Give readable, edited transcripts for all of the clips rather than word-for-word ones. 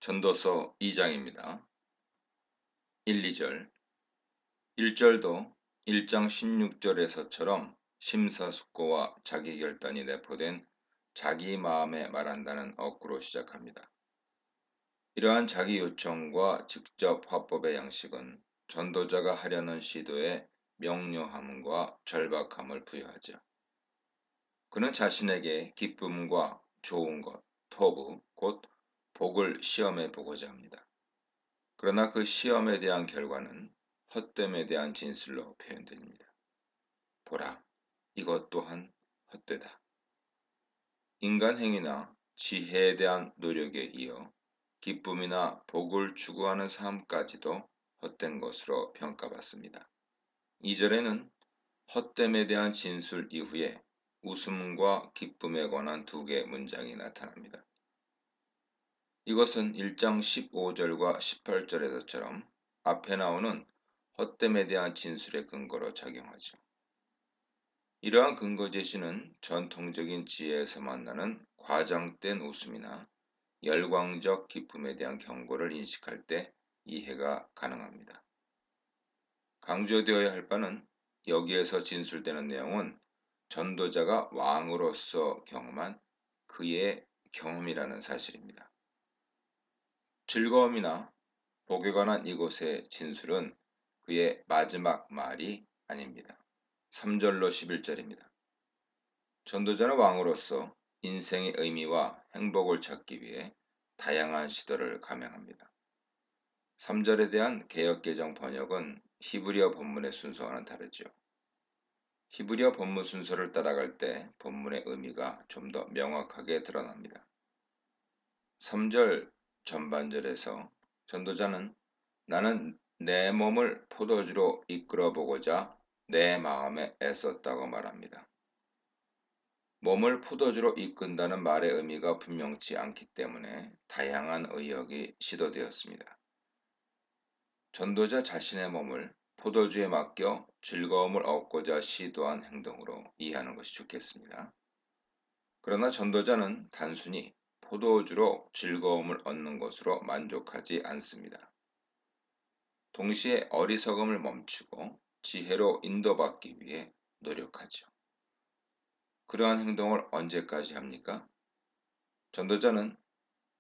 전도서 2장입니다. 1, 2절 1절도 1장 16절에서처럼 심사숙고와 자기결단이 내포된 자기 마음에 말한다는 어구로 시작합니다. 이러한 자기 요청과 직접 화법의 양식은 전도자가 하려는 시도에 명료함과 절박함을 부여하죠. 그는 자신에게 기쁨과 좋은 것, 토부, 곧 복을 시험해 보고자 합니다. 그러나 그 시험에 대한 결과는 헛됨에 대한 진술로 표현됩니다. 보라, 이것 또한 헛되다. 인간 행위나 지혜에 대한 노력에 이어 기쁨이나 복을 추구하는 삶까지도 헛된 것으로 평가받습니다. 2절에는 헛됨에 대한 진술 이후에 웃음과 기쁨에 관한 두 개의 문장이 나타납니다. 이것은 1장 15절과 18절에서처럼 앞에 나오는 헛됨에 대한 진술의 근거로 작용하죠. 이러한 근거 제시는 전통적인 지혜에서 만나는 과장된 웃음이나 열광적 기쁨에 대한 경고를 인식할 때 이해가 가능합니다. 강조되어야 할 바는 여기에서 진술되는 내용은 전도자가 왕으로서 경험한 그의 경험이라는 사실입니다. 즐거움이나 복에 관한 이곳의 진술은 그의 마지막 말이 아닙니다. 3절로 11절입니다. 전도자는 왕으로서 인생의 의미와 행복을 찾기 위해 다양한 시도를 감행합니다. 3절에 대한 개역개정 번역은 히브리어 본문의 순서와는 다르죠. 히브리어 본문 순서를 따라갈 때 본문의 의미가 좀 더 명확하게 드러납니다. 3절 전반절에서 전도자는 나는 내 몸을 포도주로 이끌어 보고자 내 마음에 애썼다고 말합니다. 몸을 포도주로 이끈다는 말의 의미가 분명치 않기 때문에 다양한 의역이 시도되었습니다. 전도자 자신의 몸을 포도주에 맡겨 즐거움을 얻고자 시도한 행동으로 이해하는 것이 좋겠습니다. 그러나 전도자는 단순히 포도주로 즐거움을 얻는 것으로 만족하지 않습니다. 동시에 어리석음을 멈추고 지혜로 인도받기 위해 노력하죠. 그러한 행동을 언제까지 합니까? 전도자는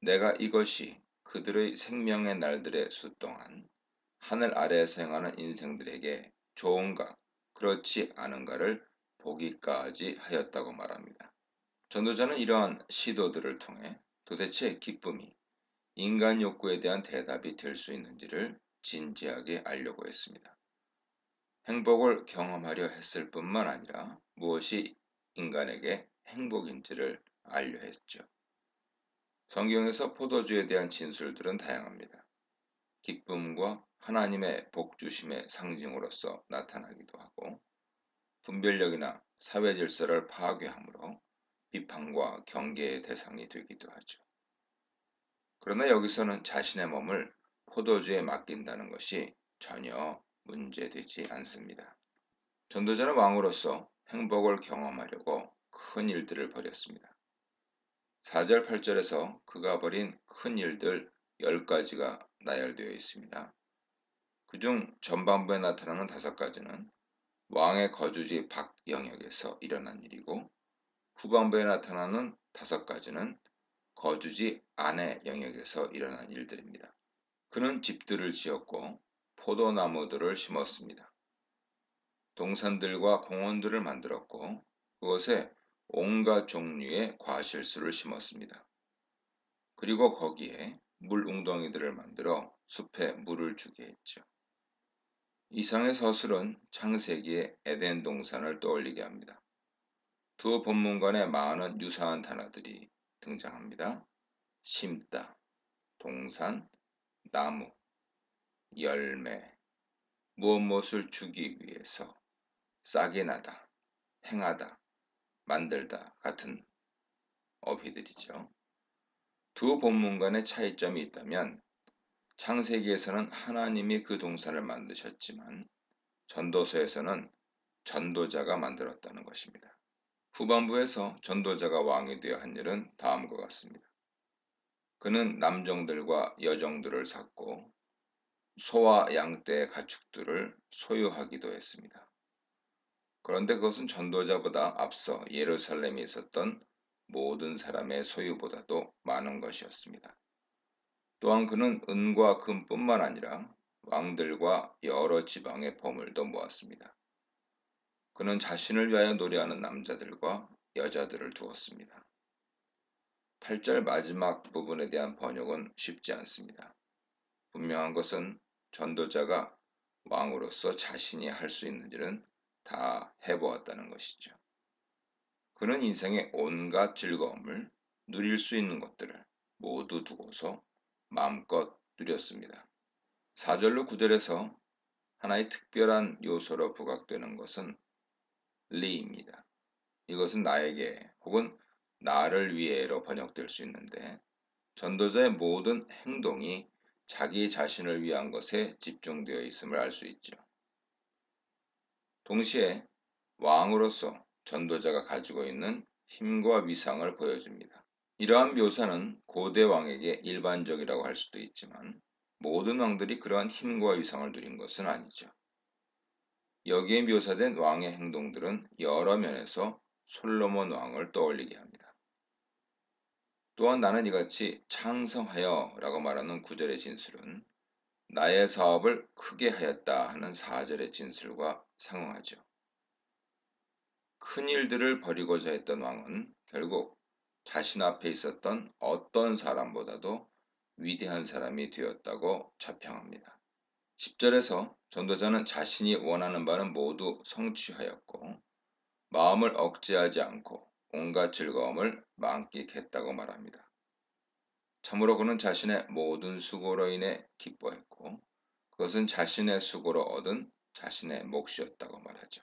내가 이것이 그들의 생명의 날들의 수 동안 하늘 아래에서 행하는 인생들에게 좋은가 그렇지 않은가를 보기까지 하였다고 말합니다. 전도자는 이러한 시도들을 통해 도대체 기쁨이 인간 욕구에 대한 대답이 될 수 있는지를 진지하게 알려고 했습니다. 행복을 경험하려 했을 뿐만 아니라 무엇이 인간에게 행복인지를 알려 했죠. 성경에서 포도주에 대한 진술들은 다양합니다. 기쁨과 하나님의 복주심의 상징으로서 나타나기도 하고 분별력이나 사회 질서를 파괴함으로 비판과 경계의 대상이 되기도 하죠. 그러나 여기서는 자신의 몸을 포도주에 맡긴다는 것이 전혀 문제되지 않습니다. 전도자는 왕으로서 행복을 경험하려고 큰 일들을 벌였습니다. 4절 8절에서 그가 벌인 큰 일들 10가지가 나열되어 있습니다. 그중 전반부에 나타나는 5가지는 왕의 거주지 밖 영역에서 일어난 일이고 후반부에 나타나는 5가지는 거주지 안의 영역에서 일어난 일들입니다. 그는 집들을 지었고 포도나무들을 심었습니다. 동산들과 공원들을 만들었고 그것에 온갖 종류의 과실수를 심었습니다. 그리고 거기에 물 웅덩이들을 만들어 숲에 물을 주게 했죠. 이상의 서술은 창세기의 에덴 동산을 떠올리게 합니다. 두 본문간에 많은 유사한 단어들이 등장합니다. 심다, 동산, 나무, 열매, 무엇을 주기 위해서, 싹이 나다, 행하다, 만들다 같은 어휘들이죠. 두 본문 간의 차이점이 있다면 창세기에서는 하나님이 그 동산을 만드셨지만 전도서에서는 전도자가 만들었다는 것입니다. 후반부에서 전도자가 왕이 되어 한 일은 다음과 같습니다. 그는 남정들과 여정들을 샀고 소와 양떼의 가축들을 소유하기도 했습니다. 그런데 그것은 전도자보다 앞서 예루살렘에 있었던 모든 사람의 소유보다도 많은 것이었습니다. 또한 그는 은과 금뿐만 아니라 왕들과 여러 지방의 보물도 모았습니다. 그는 자신을 위하여 노래하는 남자들과 여자들을 두었습니다. 8절 마지막 부분에 대한 번역은 쉽지 않습니다. 분명한 것은 전도자가 왕으로서 자신이 할 수 있는 일은 다 해보았다는 것이죠. 그는 인생의 온갖 즐거움을 누릴 수 있는 것들을 모두 두고서 마음껏 누렸습니다. 4절로 9절에서 하나의 특별한 요소로 부각되는 것은 리입니다. 이것은 나에게 혹은 나를 위해로 번역될 수 있는데 전도자의 모든 행동이 자기 자신을 위한 것에 집중되어 있음을 알 수 있죠. 동시에 왕으로서 전도자가 가지고 있는 힘과 위상을 보여줍니다. 이러한 묘사는 고대 왕에게 일반적이라고 할 수도 있지만 모든 왕들이 그러한 힘과 위상을 누린 것은 아니죠. 여기에 묘사된 왕의 행동들은 여러 면에서 솔로몬 왕을 떠올리게 합니다. 또한 나는 이같이 창성하여 라고 말하는 9절의 진술은 나의 사업을 크게 하였다 하는 4절의 진술과 상응하죠. 큰 일들을 벌이고자 했던 왕은 결국 자신 앞에 있었던 어떤 사람보다도 위대한 사람이 되었다고 자평합니다. 10절에서 전도자는 자신이 원하는 바는 모두 성취하였고 마음을 억제하지 않고 온갖 즐거움을 만끽했다고 말합니다. 참으로 그는 자신의 모든 수고로 인해 기뻐했고 그것은 자신의 수고로 얻은 자신의 몫이었다고 말하죠.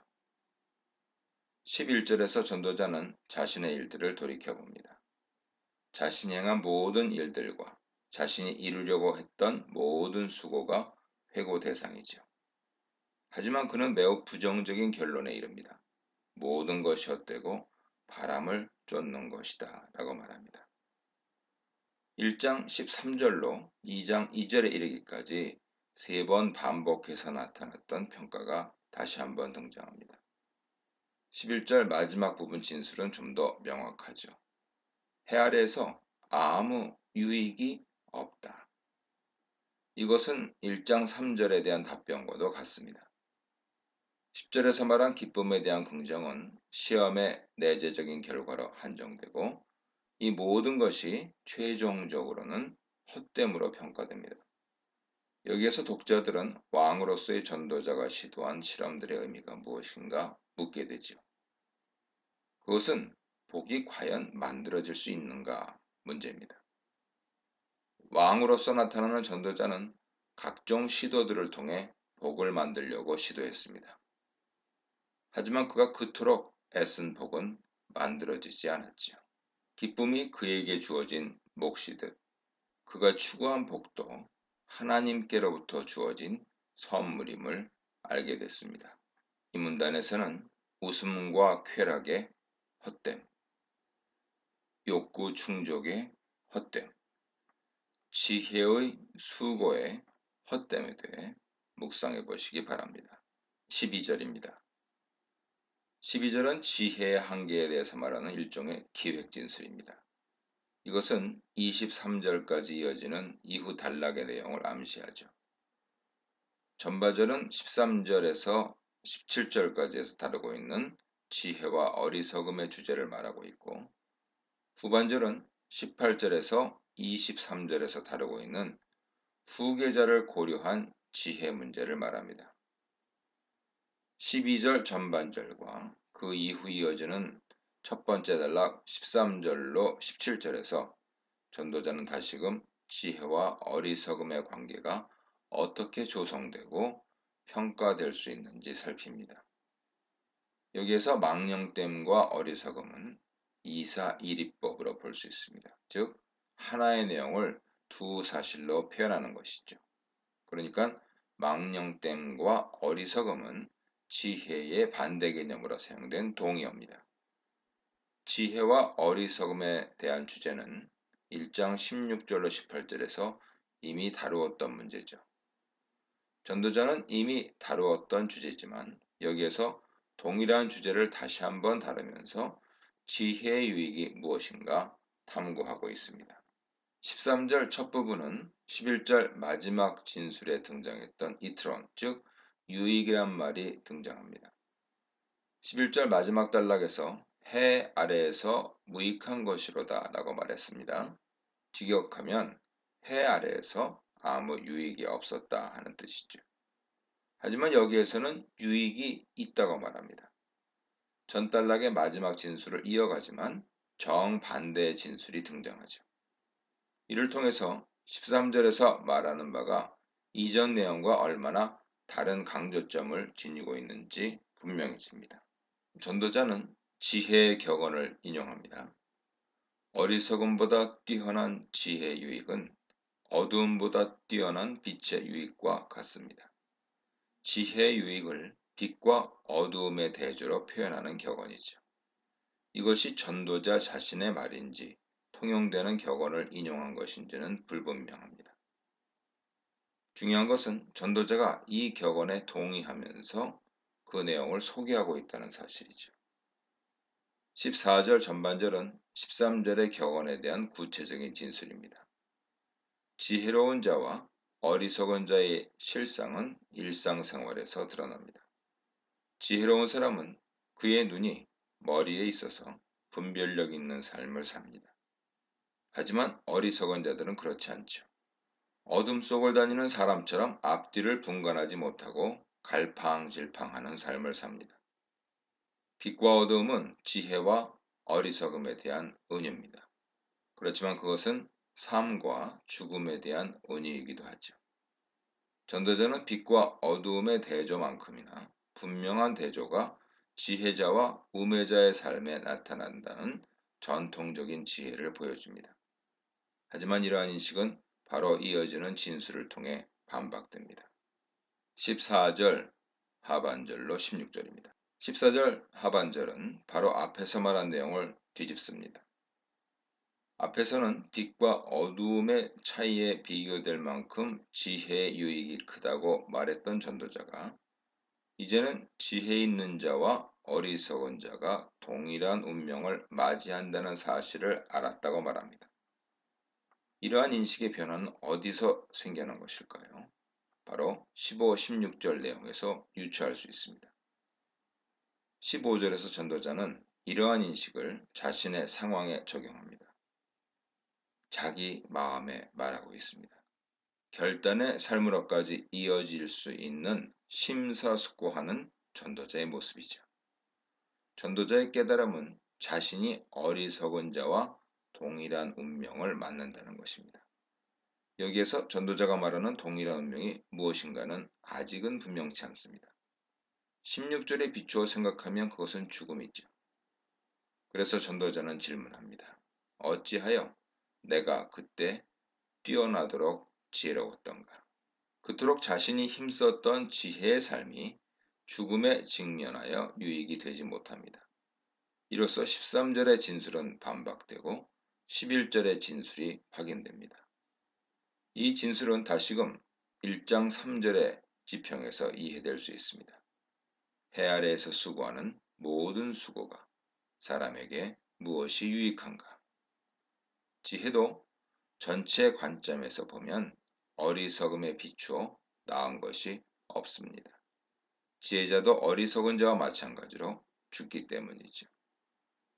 11절에서 전도자는 자신의 일들을 돌이켜봅니다. 자신이 행한 모든 일들과 자신이 이루려고 했던 모든 수고가 회고 대상이죠. 하지만 그는 매우 부정적인 결론에 이릅니다. 모든 것이 헛되고 바람을 쫓는 것이다 라고 말합니다. 1장 13절로 2장 2절에 이르기까지 3번 반복해서 나타났던 평가가 다시 한번 등장합니다. 11절 마지막 부분 진술은 좀 더 명확하죠. 해 아래에서 아무 유익이 없다. 이것은 1장 3절에 대한 답변과도 같습니다. 10절에서 말한 기쁨에 대한 긍정은 시험의 내재적인 결과로 한정되고 이 모든 것이 최종적으로는 헛됨으로 평가됩니다. 여기에서 독자들은 왕으로서의 전도자가 시도한 실험들의 의미가 무엇인가 묻게 되죠. 그것은 복이 과연 만들어질 수 있는가 문제입니다. 왕으로서 나타나는 전도자는 각종 시도들을 통해 복을 만들려고 시도했습니다. 하지만 그가 그토록 애쓴 복은 만들어지지 않았지요. 기쁨이 그에게 주어진 몫이듯 그가 추구한 복도 하나님께로부터 주어진 선물임을 알게 됐습니다. 이 문단에서는 웃음과 쾌락의 헛됨, 욕구 충족의 헛됨, 지혜의 수고의 헛됨에 대해 묵상해 보시기 바랍니다. 12절입니다. 12절은 지혜의 한계에 대해서 말하는 일종의 기획진술입니다. 이것은 23절까지 이어지는 이후 단락의 내용을 암시하죠. 전바절은 13절에서 17절까지에서 다루고 있는 지혜와 어리석음의 주제를 말하고 있고 후반절은 18절에서 23절에서 다루고 있는 후계자를 고려한 지혜 문제를 말합니다. 12절 전반절과 그 이후 이어지는 첫 번째 단락 13절로 17절에서 전도자는 다시금 지혜와 어리석음의 관계가 어떻게 조성되고 평가될 수 있는지 살핍니다. 여기에서 망령됨과 어리석음은 이사일이법으로 볼 수 있습니다. 즉 하나의 내용을 두 사실로 표현하는 것이죠. 그러니까 망령됨과 어리석음은 지혜의 반대 개념으로 사용된 동의어입니다. 지혜와 어리석음에 대한 주제는 1장 16절로 18절에서 이미 다루었던 문제죠. 전도자는 이미 다루었던 주제지만 여기에서 동일한 주제를 다시 한번 다루면서 지혜의 유익이 무엇인가 탐구하고 있습니다. 13절 첫 부분은 11절 마지막 진술에 등장했던 이트론, 즉 유익이란 말이 등장합니다. 11절 마지막 단락에서 해 아래에서 무익한 것이로다 라고 말했습니다. 직역하면 해 아래에서 아무 유익이 없었다 하는 뜻이죠. 하지만 여기에서는 유익이 있다고 말합니다. 전 단락의 마지막 진술을 이어가지만 정반대의 진술이 등장하죠. 이를 통해서 13절에서 말하는 바가 이전 내용과 얼마나 다른 강조점을 지니고 있는지 분명해집니다. 전도자는 지혜의 격언을 인용합니다. 어리석음보다 뛰어난 지혜의 유익은 어두움보다 뛰어난 빛의 유익과 같습니다. 지혜의 유익을 빛과 어두움의 대조로 표현하는 격언이죠. 이것이 전도자 자신의 말인지 통용되는 격언을 인용한 것인지는 불분명합니다. 중요한 것은 전도자가 이 격언에 동의하면서 그 내용을 소개하고 있다는 사실이죠. 14절 전반절은 13절의 격언에 대한 구체적인 진술입니다. 지혜로운 자와 어리석은 자의 실상은 일상생활에서 드러납니다. 지혜로운 사람은 그의 눈이 머리에 있어서 분별력 있는 삶을 삽니다. 하지만 어리석은 자들은 그렇지 않죠. 어둠 속을 다니는 사람처럼 앞뒤를 분간하지 못하고 갈팡질팡하는 삶을 삽니다. 빛과 어두움은 지혜와 어리석음에 대한 은유입니다. 그렇지만 그것은 삶과 죽음에 대한 은유이기도 하죠. 전도자는 빛과 어두움의 대조만큼이나 분명한 대조가 지혜자와 우매자의 삶에 나타난다는 전통적인 지혜를 보여줍니다. 하지만 이러한 인식은 바로 이어지는 진술을 통해 반박됩니다. 14절 하반절로 16절입니다. 14절 하반절은 바로 앞에서 말한 내용을 뒤집습니다. 앞에서는 빛과 어두움의 차이에 비교될 만큼 지혜의 유익이 크다고 말했던 전도자가 이제는 지혜 있는 자와 어리석은 자가 동일한 운명을 맞이한다는 사실을 알았다고 말합니다. 이러한 인식의 변화는 어디서 생겨난 것일까요? 바로 15, 16절 내용에서 유추할 수 있습니다. 15절에서 전도자는 이러한 인식을 자신의 상황에 적용합니다. 자기 마음에 말하고 있습니다. 결단의 삶으로까지 이어질 수 있는 심사숙고하는 전도자의 모습이죠. 전도자의 깨달음은 자신이 어리석은 자와 동일한 운명을 맞는다는 것입니다. 여기에서 전도자가 말하는 동일한 운명이 무엇인가는 아직은 분명치 않습니다. 16절에 비추어 생각하면 그것은 죽음이죠. 그래서 전도자는 질문합니다. 어찌하여 내가 그때 뛰어나도록 지혜로웠던가? 그토록 자신이 힘썼던 지혜의 삶이 죽음에 직면하여 유익이 되지 못합니다. 이로써 13절의 진술은 반박되고 11절의 진술이 확인됩니다. 이 진술은 다시금 1장 3절의 지평에서 이해될 수 있습니다. 해 아래에서 수고하는 모든 수고가 사람에게 무엇이 유익한가? 지혜도 전체 관점에서 보면 어리석음에 비추어 나은 것이 없습니다. 지혜자도 어리석은 자와 마찬가지로 죽기 때문이죠.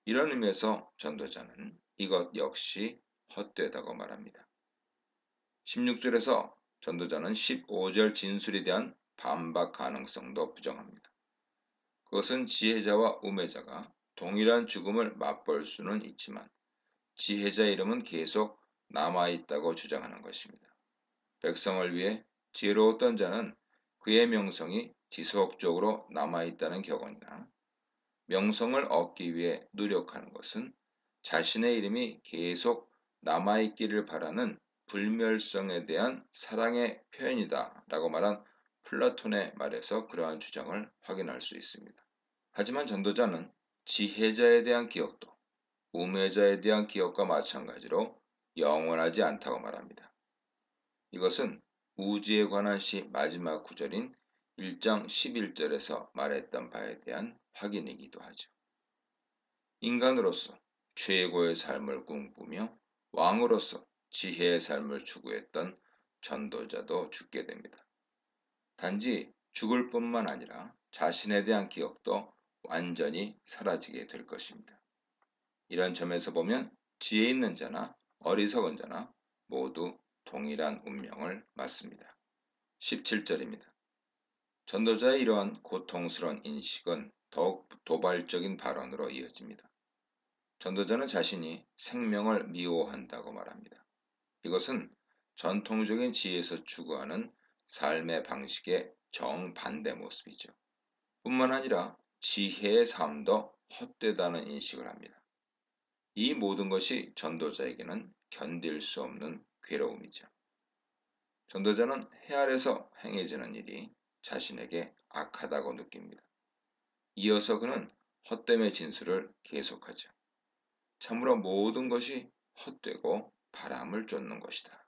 이런 의미에서 전도자는 이것 역시 헛되다고 말합니다. 16절에서 전도자는 15절 진술에 대한 반박 가능성도 부정합니다. 그것은 지혜자와 우매자가 동일한 죽음을 맛볼 수는 있지만 지혜자 이름은 계속 남아있다고 주장하는 것입니다. 백성을 위해 지혜로웠던 자는 그의 명성이 지속적으로 남아있다는 격언이나 명성을 얻기 위해 노력하는 것은 자신의 이름이 계속 남아있기를 바라는 불멸성에 대한 사랑의 표현이다 라고 말한 플라톤의 말에서 그러한 주장을 확인할 수 있습니다. 하지만 전도자는 지혜자에 대한 기억도 우매자에 대한 기억과 마찬가지로 영원하지 않다고 말합니다. 이것은 우주에 관한 시 마지막 구절인 1장 11절에서 말했던 바에 대한 확인이기도 하죠. 인간으로서 최고의 삶을 꿈꾸며 왕으로서 지혜의 삶을 추구했던 전도자도 죽게 됩니다. 단지 죽을 뿐만 아니라 자신에 대한 기억도 완전히 사라지게 될 것입니다. 이런 점에서 보면 지혜 있는 자나 어리석은 자나 모두 동일한 운명을 맞습니다. 17절입니다. 전도자의 이러한 고통스러운 인식은 더욱 도발적인 발언으로 이어집니다. 전도자는 자신이 생명을 미워한다고 말합니다. 이것은 전통적인 지혜에서 추구하는 삶의 방식의 정반대 모습이죠. 뿐만 아니라 지혜의 삶도 헛되다는 인식을 합니다. 이 모든 것이 전도자에게는 견딜 수 없는 괴로움이죠. 전도자는 해 아래서 행해지는 일이 자신에게 악하다고 느낍니다. 이어서 그는 헛됨의 진술을 계속하죠. 참으로 모든 것이 헛되고 바람을 쫓는 것이다.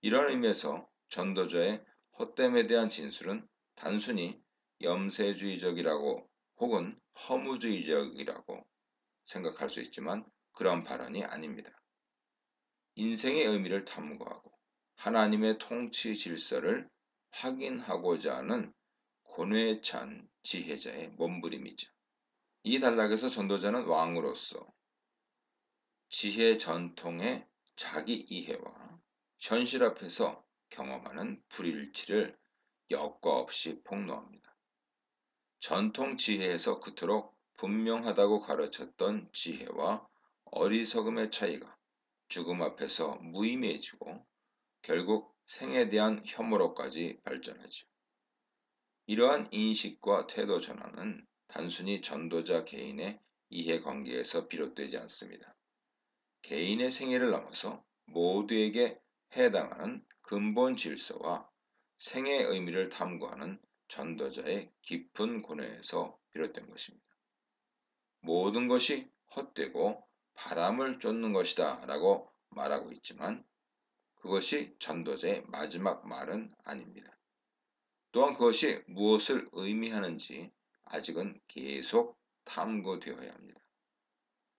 이런 의미에서 전도자의 헛됨에 대한 진술은 단순히 염세주의적이라고 혹은 허무주의적이라고 생각할 수 있지만 그런 발언이 아닙니다. 인생의 의미를 탐구하고 하나님의 통치 질서를 확인하고자 하는 고뇌에 찬 지혜자의 몸부림이죠. 이 단락에서 전도자는 왕으로서 지혜 전통의 자기 이해와 현실 앞에서 경험하는 불일치를 여과 없이 폭로합니다. 전통 지혜에서 그토록 분명하다고 가르쳤던 지혜와 어리석음의 차이가 죽음 앞에서 무의미해지고 결국 생에 대한 혐오로까지 발전하죠. 이러한 인식과 태도 전환은 단순히 전도자 개인의 이해관계에서 비롯되지 않습니다. 개인의 생애를 넘어서 모두에게 해당하는 근본 질서와 생의 의미를 탐구하는 전도자의 깊은 고뇌에서 비롯된 것입니다. 모든 것이 헛되고 바람을 쫓는 것이다 라고 말하고 있지만 그것이 전도자의 마지막 말은 아닙니다. 또한 그것이 무엇을 의미하는지 아직은 계속 탐구되어야 합니다.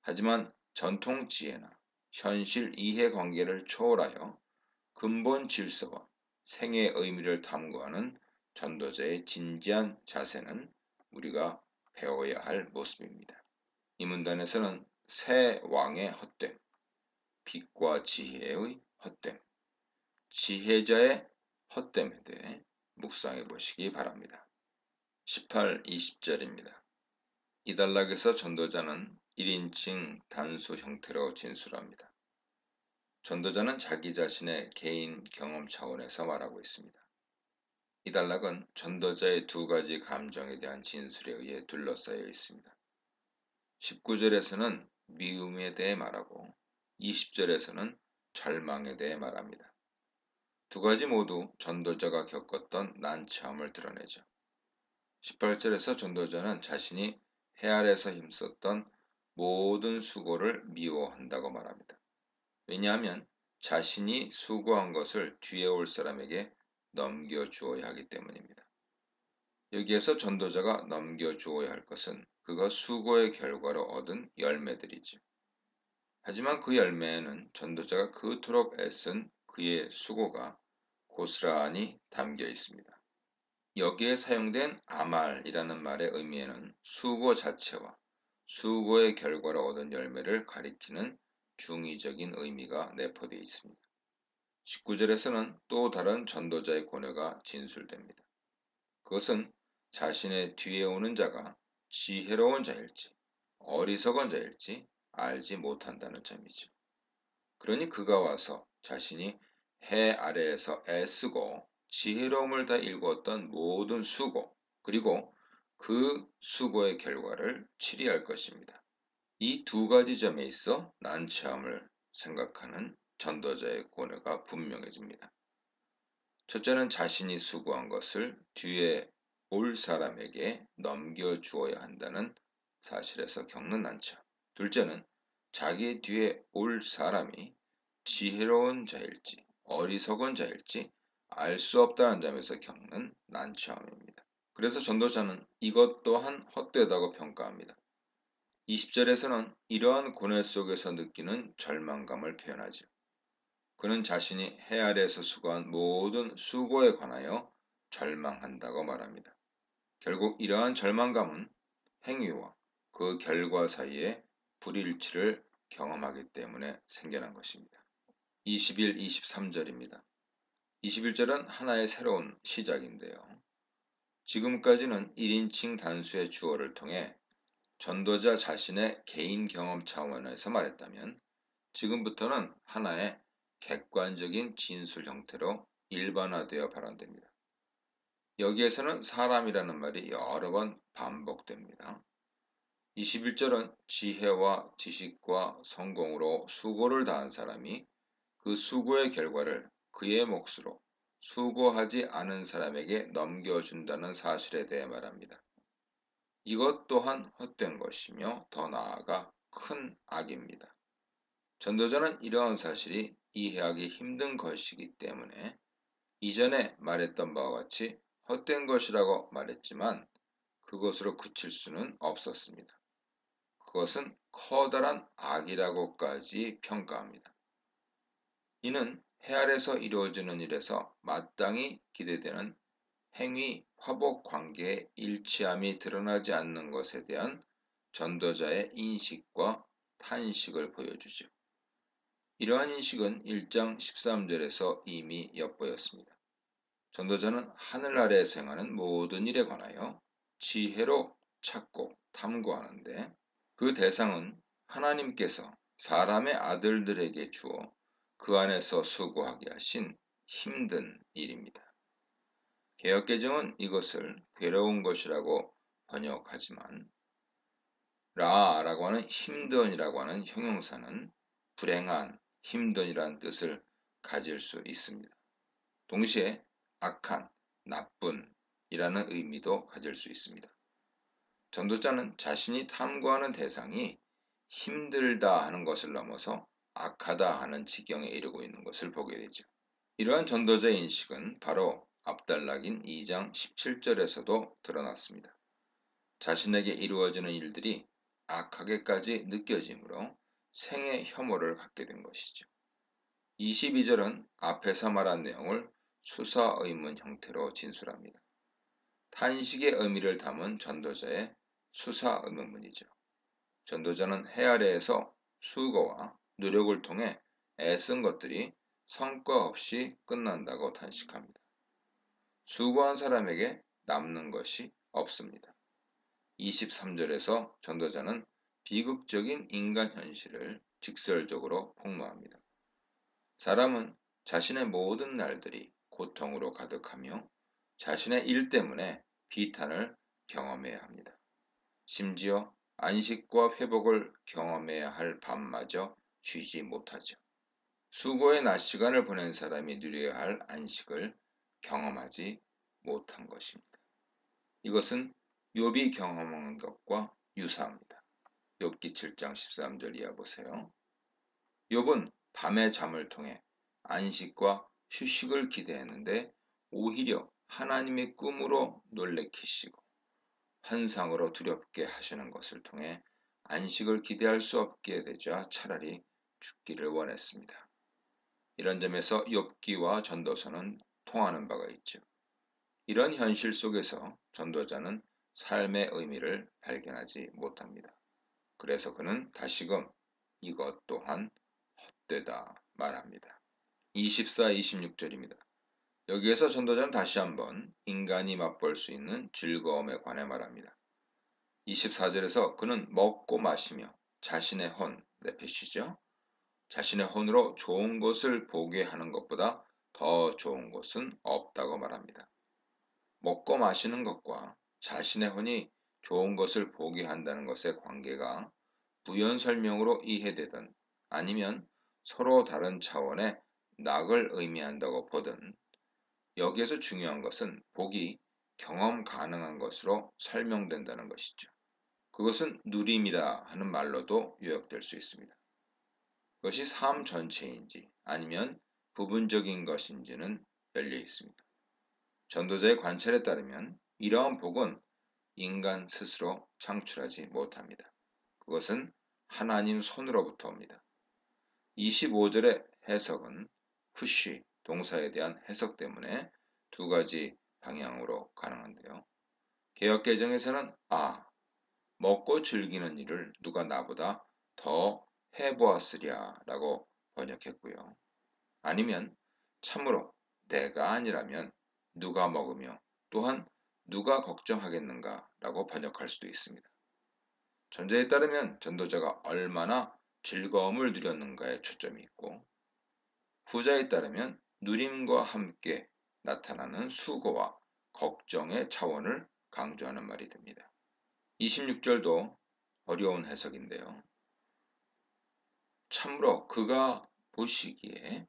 하지만 전통 지혜나 현실 이해관계를 초월하여 근본 질서와 생의 의미를 탐구하는 전도자의 진지한 자세는 우리가 배워야 할 모습입니다. 이 문단에서는 새 왕의 헛됨, 빛과 지혜의 헛됨, 지혜자의 헛됨에 대해 묵상해 보시기 바랍니다. 18, 20절입니다. 이 단락에서 전도자는 1인칭 단수 형태로 진술합니다. 전도자는 자기 자신의 개인 경험 차원에서 말하고 있습니다. 이 단락은 전도자의 두 가지 감정에 대한 진술에 의해 둘러싸여 있습니다. 19절에서는 미움에 대해 말하고 20절에서는 절망에 대해 말합니다. 두 가지 모두 전도자가 겪었던 난처함을 드러내죠. 18절에서 전도자는 자신이 해 아래서 힘썼던 모든 수고를 미워한다고 말합니다. 왜냐하면 자신이 수고한 것을 뒤에 올 사람에게 넘겨주어야 하기 때문입니다. 여기에서 전도자가 넘겨주어야 할 것은 그가 수고의 결과로 얻은 열매들이지. 하지만 그 열매에는 전도자가 그토록 애쓴 그의 수고가 고스란히 담겨 있습니다. 여기에 사용된 아말이라는 말의 의미에는 수고 자체와 수고의 결과로 얻은 열매를 가리키는 중의적인 의미가 내포되어 있습니다. 19절에서는 또 다른 전도자의 고뇌가 진술됩니다. 그것은 자신의 뒤에 오는 자가 지혜로운 자일지 어리석은 자일지 알지 못한다는 점이죠. 그러니 그가 와서 자신이 해 아래에서 애쓰고 지혜로움을 다 일구었던 모든 수고 그리고 그 수고의 결과를 치리할 것입니다. 이 두 가지 점에 있어 난처함을 생각하는 전도자의 고뇌가 분명해집니다. 첫째는 자신이 수고한 것을 뒤에 올 사람에게 넘겨주어야 한다는 사실에서 겪는 난처함. 둘째는 자기 뒤에 올 사람이 지혜로운 자일지 어리석은 자일지 알 수 없다는 점에서 겪는 난처함입니다. 그래서 전도자는 이것 또한 헛되다고 평가합니다. 20절에서는 이러한 고뇌 속에서 느끼는 절망감을 표현하죠. 그는 자신이 해 아래에서 수고한 모든 수고에 관하여 절망한다고 말합니다. 결국 이러한 절망감은 행위와 그 결과 사이에 불일치를 경험하기 때문에 생겨난 것입니다. 21, 23절입니다. 21절은 하나의 새로운 시작인데요. 지금까지는 1인칭 단수의 주어를 통해 전도자 자신의 개인 경험 차원에서 말했다면 지금부터는 하나의 객관적인 진술 형태로 일반화되어 발언됩니다. 여기에서는 사람이라는 말이 여러 번 반복됩니다. 21절은 지혜와 지식과 성공으로 수고를 다한 사람이 그 수고의 결과를 그의 몫으로 수고하지 않은 사람에게 넘겨준다는 사실에 대해 말합니다. 이것 또한 헛된 것이며 더 나아가 큰 악입니다. 전도자는 이러한 사실이 이해하기 힘든 것이기 때문에 이전에 말했던 바와 같이 헛된 것이라고 말했지만 그것으로 그칠 수는 없었습니다. 그것은 커다란 악이라고까지 평가합니다. 이는 해 아래서 이루어지는 일에서 마땅히 기대되는 행위 화복 관계의 일치함이 드러나지 않는 것에 대한 전도자의 인식과 탄식을 보여주죠. 이러한 인식은 1장 13절에서 이미 엿보였습니다. 전도자는 하늘 아래에서 행하는 모든 일에 관하여 지혜로 찾고 탐구하는데 그 대상은 하나님께서 사람의 아들들에게 주어 그 안에서 수고하게 하신 힘든 일입니다. 개역개정은 이것을 괴로운 것이라고 번역하지만 라라고 하는 힘든이라고 하는 형용사는 불행한, 힘든이라는 뜻을 가질 수 있습니다. 동시에 악한, 나쁜이라는 의미도 가질 수 있습니다. 전도자는 자신이 탐구하는 대상이 힘들다 하는 것을 넘어서 악하다 하는 지경에 이르고 있는 것을 보게 되죠. 이러한 전도자의 인식은 바로 앞단락인 2장 17절에서도 드러났습니다. 자신에게 이루어지는 일들이 악하게까지 느껴지므로 생의 혐오를 갖게 된 것이죠. 22절은 앞에서 말한 내용을 수사 의문 형태로 진술합니다. 탄식의 의미를 담은 전도자의 수사 의문문이죠. 전도자는 해 아래에서 수고와 노력을 통해 애쓴 것들이 성과 없이 끝난다고 탄식합니다. 수고한 사람에게 남는 것이 없습니다. 23절에서 전도자는 비극적인 인간 현실을 직설적으로 폭로합니다. 사람은 자신의 모든 날들이 고통으로 가득하며 자신의 일 때문에 비탄을 경험해야 합니다. 심지어 안식과 회복을 경험해야 할 밤마저 쉬지 못하죠. 수고의 낮 시간을 보낸 사람이 누려야 할 안식을 경험하지 못한 것입니다. 이것은 욥이 경험한 것과 유사합니다. 욥기 7장 13절 이하 보세요. 욥은 밤의 잠을 통해 안식과 휴식을 기대했는데 오히려 하나님의 꿈으로 놀래키시고 환상으로 두렵게 하시는 것을 통해 안식을 기대할 수 없게 되자 차라리 죽기를 원했습니다. 이런 점에서 욥기와 전도서는 통하는 바가 있죠. 이런 현실 속에서 전도자는 삶의 의미를 발견하지 못합니다. 그래서 그는 다시금 이것 또한 헛되다 말합니다. 24, 26절입니다. 여기에서 전도자는 다시 한번 인간이 맛볼 수 있는 즐거움에 관해 말합니다. 24절에서 그는 먹고 마시며 자신의 혼, 내페시죠. 자신의 혼으로 좋은 것을 보게 하는 것보다 더 좋은 것은 없다고 말합니다. 먹고 마시는 것과 자신의 혼이 좋은 것을 보게 한다는 것의 관계가 부연 설명으로 이해되든 아니면 서로 다른 차원의 낙을 의미한다고 보든 여기에서 중요한 것은 복이 경험 가능한 것으로 설명된다는 것이죠. 그것은 누림이라 하는 말로도 요약될 수 있습니다. 그것이 삶 전체인지 아니면 부분적인 것인지는 열려 있습니다. 전도자의 관찰에 따르면 이러한 복은 인간 스스로 창출하지 못합니다. 그것은 하나님 손으로부터 옵니다. 25절의 해석은 푸쉬 동사에 대한 해석 때문에 두 가지 방향으로 가능한데요. 개역개정에서는 먹고 즐기는 일을 누가 나보다 더 해보았으랴 라고 번역했고요. 아니면 참으로 내가 아니라면 누가 먹으며 또한 누가 걱정하겠는가 라고 번역할 수도 있습니다. 전제에 따르면 전도자가 얼마나 즐거움을 누렸는가에 초점이 있고, 후자에 따르면 누림과 함께 나타나는 수고와 걱정의 차원을 강조하는 말이 됩니다. 26절도 어려운 해석인데요. 참으로 그가 보시기에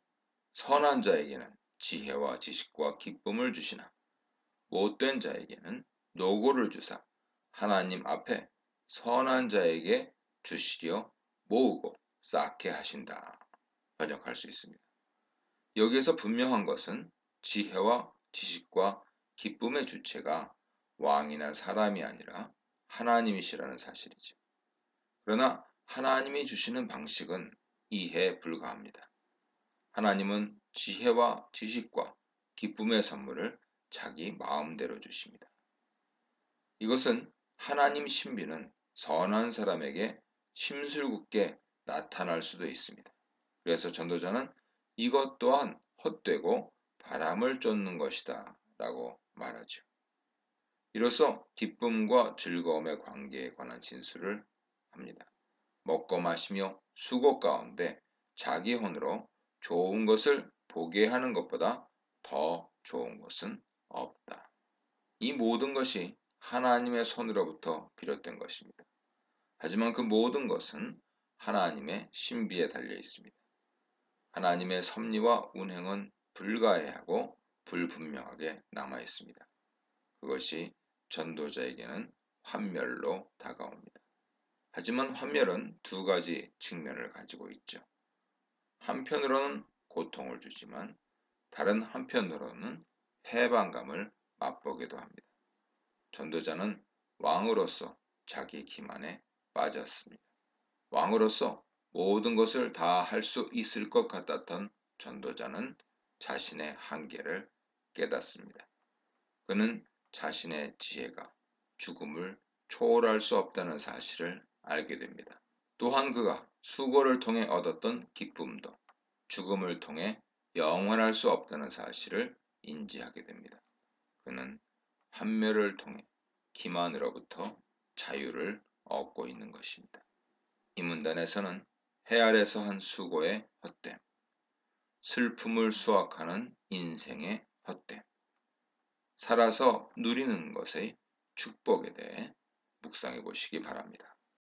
선한 자에게는 지혜와 지식과 기쁨을 주시나 못된 자에게는 노고를 주사 하나님 앞에 선한 자에게 주시려 모으고 쌓게 하신다. 번역할 수 있습니다. 여기에서 분명한 것은 지혜와 지식과 기쁨의 주체가 왕이나 사람이 아니라 하나님이시라는 사실이죠. 그러나 하나님이 주시는 방식은 이해에 불과합니다. 하나님은 지혜와 지식과 기쁨의 선물을 자기 마음대로 주십니다. 이것은 하나님 신비는 선한 사람에게 심술궂게 나타날 수도 있습니다. 그래서 전도자는 이것 또한 헛되고 바람을 쫓는 것이다 라고 말하죠. 이로써 기쁨과 즐거움의 관계에 관한 진술을 합니다. 먹고 마시며 수고 가운데 자기 혼으로 좋은 것을 보게 하는 것보다 더 좋은 것은 없다. 이 모든 것이 하나님의 손으로부터 비롯된 것입니다. 하지만 그 모든 것은 하나님의 신비에 달려 있습니다. 하나님의 섭리와 운행은 불가해하고 불분명하게 남아 있습니다. 그것이 전도자에게는 환멸로 다가옵니다. 하지만 환멸은 두 가지 측면을 가지고 있죠. 한편으로는 고통을 주지만 다른 한편으로는 해방감을 맛보기도 합니다. 전도자는 왕으로서 자기 기만에 빠졌습니다. 왕으로서 모든 것을 다 할 수 있을 것 같았던 전도자는 자신의 한계를 깨닫습니다. 그는 자신의 지혜가 죽음을 초월할 수 없다는 사실을 알게 됩니다. 또한 그가 수고를 통해 얻었던 기쁨도 죽음을 통해 영원할 수 없다는 사실을 인지하게 됩니다. 그는 환멸을 통해 기만으로부터 자유를 얻고 있는 것입니다. 이 문단에서는 해 아래서 한 수고의 헛됨, 슬픔을 수확하는 인생의 헛됨, 살아서 누리는 것의 축복에 대해 묵상해 보시기 바랍니다.